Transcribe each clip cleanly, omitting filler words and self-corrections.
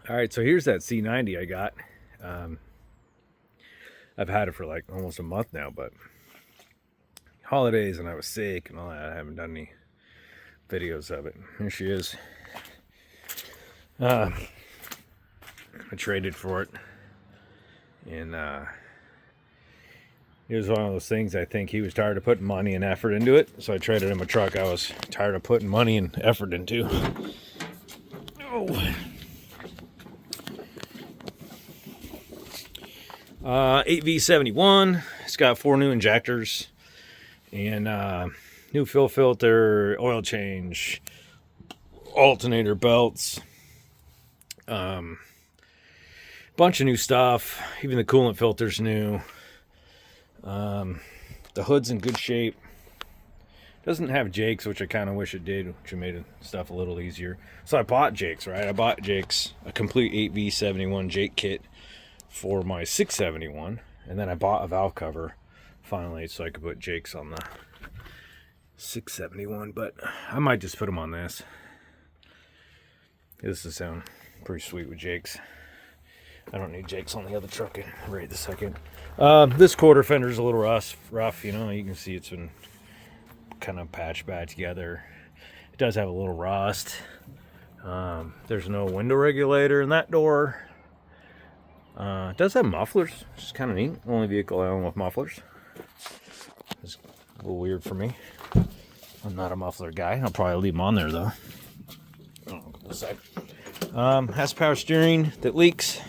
All right, so here's that C90 I got. Um, I've had it for like almost a month now, but holidays and I was sick and all that. I haven't done any videos of it. Here she is. Uh, I traded for it, and it was one of those things. I think he was tired of putting money and effort into it, so I traded him a truck I was tired of putting money and effort into. Oh. 8V71. It's got 4 new injectors and new fill filter, oil change, alternator belts, bunch of new stuff. Even the coolant filter's new. The hood's in good shape. Doesn't have jakes, which I kind of wish it did, which made stuff a little easier. So I bought jakes, right? I bought jakes, a complete 8V71 jake kit for my 671, and then I bought a valve cover finally so I could put jakes on the 671, but I might just put them on this. This will sound pretty sweet with jakes. I don't need jakes on the other truck right this second. This quarter fender's a little rough, you know. You can see it's been kind of patched back together. It does have a little rust. There's no window regulator in that door. It does have mufflers, which is kind of neat. Only vehicle I own with mufflers. It's a little weird for me. I'm not a muffler guy. I'll probably leave them on there though. Has power steering that leaks.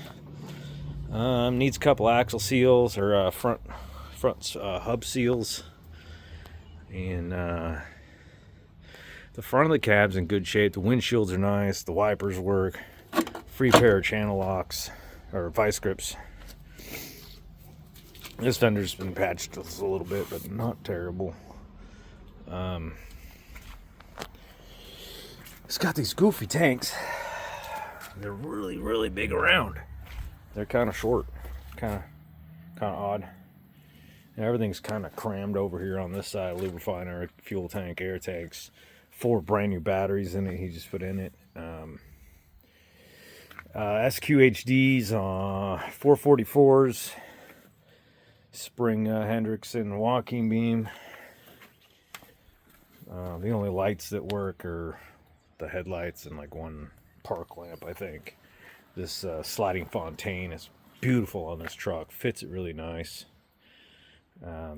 Needs a couple axle seals or front hub seals. And the front of the cab's in good shape. The windshields are nice. The wipers work. Free pair of channel locks or vice grips. This fender's been patched a little bit, but not terrible. It's got these goofy tanks. They're really, really big around. They're kind of short, kind of odd. And everything's kind of crammed over here on this side. Lubrifier, fuel tank, air tanks, 4 brand new batteries in it. He just put in it. SQHDs, 444s, spring Hendrickson walking beam. The only lights that work are the headlights and like one park lamp, I think. This sliding fontaine is beautiful on this truck. Fits it really nice. I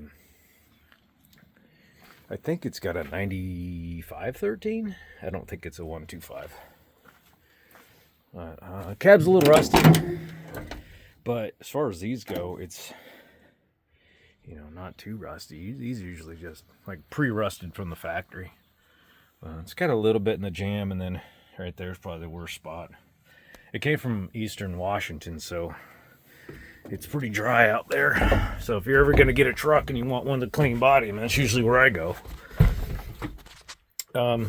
think it's got a 9513. I don't think it's a 125. Cab's a little rusty, but as far as these go, it's, you know, not too rusty. These are usually just like pre-rusted from the factory. It's got a little bit in the jam, and then right there's probably the worst spot. It came from eastern Washington, so it's pretty dry out there. So if you're ever going to get a truck and you want one with a clean body, man, that's usually where I go. Let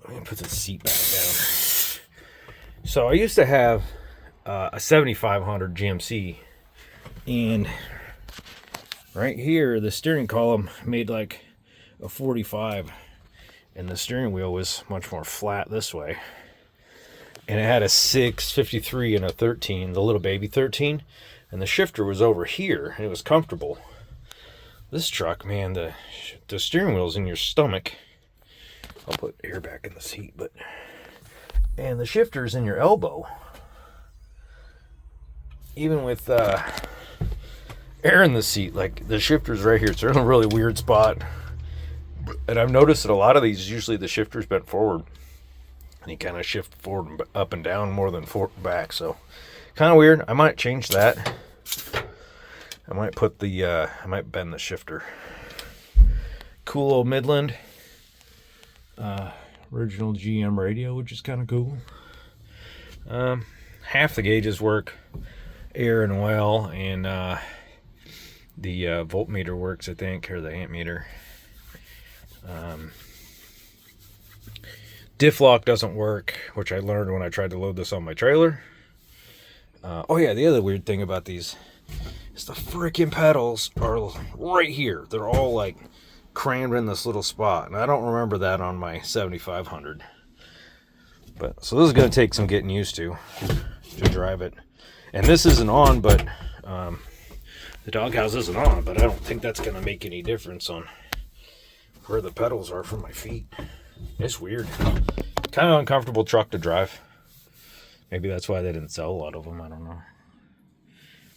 me put the seat back down. So I used to have a 7500 GMC, and right here the steering column made like a 45, and the steering wheel was much more flat this way. And it had a 653 and a 13, the little baby 13, and the shifter was over here, and it was comfortable. This truck, man, the steering wheel's in your stomach. I'll put air back in the seat, and the shifter's in your elbow. Even with air in the seat, like the shifter's right here. It's in a really weird spot. And I've noticed that a lot of these, usually the shifter's bent forward. And you kind of shift forward and up and down more than forward and back. So kind of weird. I might change that. I might put I might bend the shifter. Cool old Midland. Original GM radio, which is kind of cool. Half the gauges work, air and oil, and the voltmeter works, I think, or the amp meter. Diff lock doesn't work, which I learned when I tried to load this on my trailer. Oh yeah, the other weird thing about these is the freaking pedals are right here. They're all like crammed in this little spot, and I don't remember that on my 7500. But so this is going to take some getting used to drive it. And this isn't on, but the doghouse isn't on, but I don't think that's going to make any difference on where the pedals are for my feet. It's weird. Kind of uncomfortable truck to drive. Maybe that's why they didn't sell a lot of them. I don't know.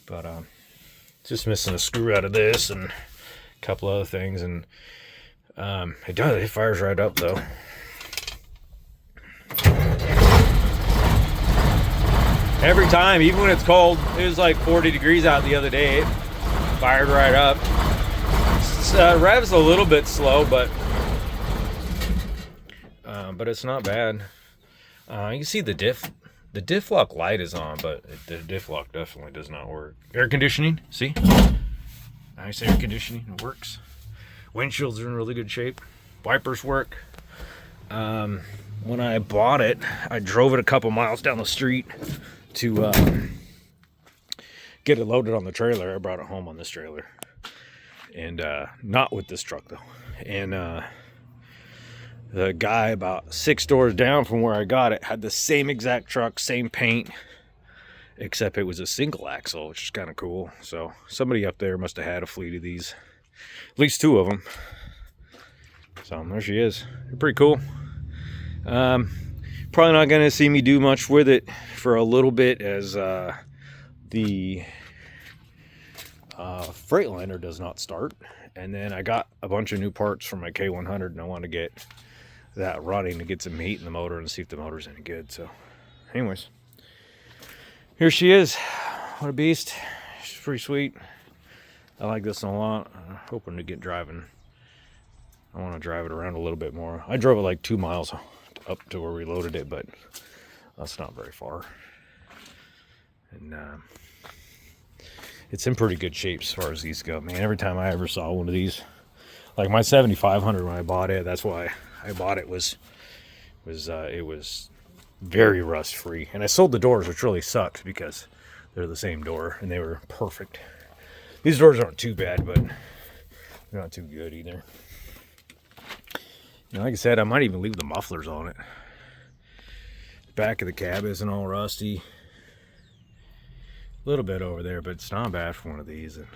But just missing a screw out of this and a couple other things. And it fires right up though. Every time, even when it's cold, it was like 40 degrees out the other day. It fired right up. Rev's a little bit slow, but it's not bad. You can see the diff. The diff lock light is on, but the diff lock definitely does not work. Air conditioning, see? Nice air conditioning, it works. Windshields are in really good shape. Wipers work. When I bought it, I drove it a couple miles down the street to get it loaded on the trailer. I brought it home on this trailer. And not with this truck though. And the guy about 6 doors down from where I got it had the same exact truck, same paint, except it was a single axle, which is kind of cool. So somebody up there must have had a fleet of these, at least 2 of them. So there she is. They're pretty cool. Probably not going to see me do much with it for a little bit, as the Freightliner does not start. And then I got a bunch of new parts for my K100, and I want to get that running to get some heat in the motor and see if the motor's any good. So anyways, here she is. What a beast. She's pretty sweet. I like this one a lot. I'm hoping to get driving. I want to drive it around a little bit more. I drove it like 2 miles up to where we loaded it, but that's not very far. And it's in pretty good shape as far as these go. Man, every time I ever saw one of these, like my 7500 when I bought it, that's why I bought it, it was very rust free. And I sold the doors, which really sucks because they're the same door and they were perfect. These doors aren't too bad, but they're not too good either. You know, like I said, I might even leave the mufflers on it. The back of the cab isn't all rusty. A little bit over there, but it's not bad for one of these. And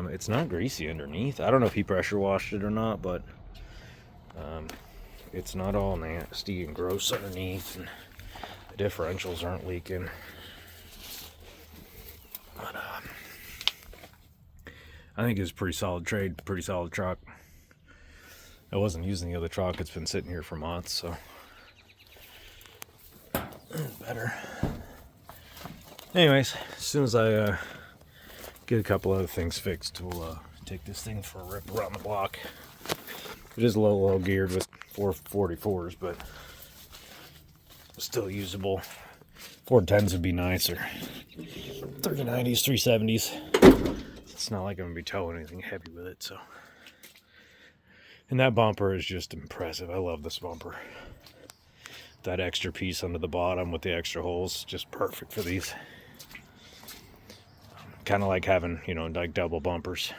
it's not greasy underneath. I don't know if he pressure washed it or not, but it's not all nasty and gross underneath, and the differentials aren't leaking. But I think it's a pretty solid trade, pretty solid truck. I wasn't using the other truck. It's been sitting here for months, so better. Anyways, as soon as I get a couple other things fixed, we'll take this thing for a rip around the block. It is low geared with 444s, but still usable. 410s would be nice, or 390s, 370s. It's not like I'm gonna be towing anything heavy with it, so. And that bumper is just impressive. I love this bumper. That extra piece under the bottom with the extra holes, just perfect for these. Kind of like having, you know, like double bumpers.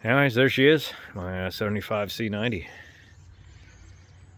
Anyways, there she is, my 75 C90.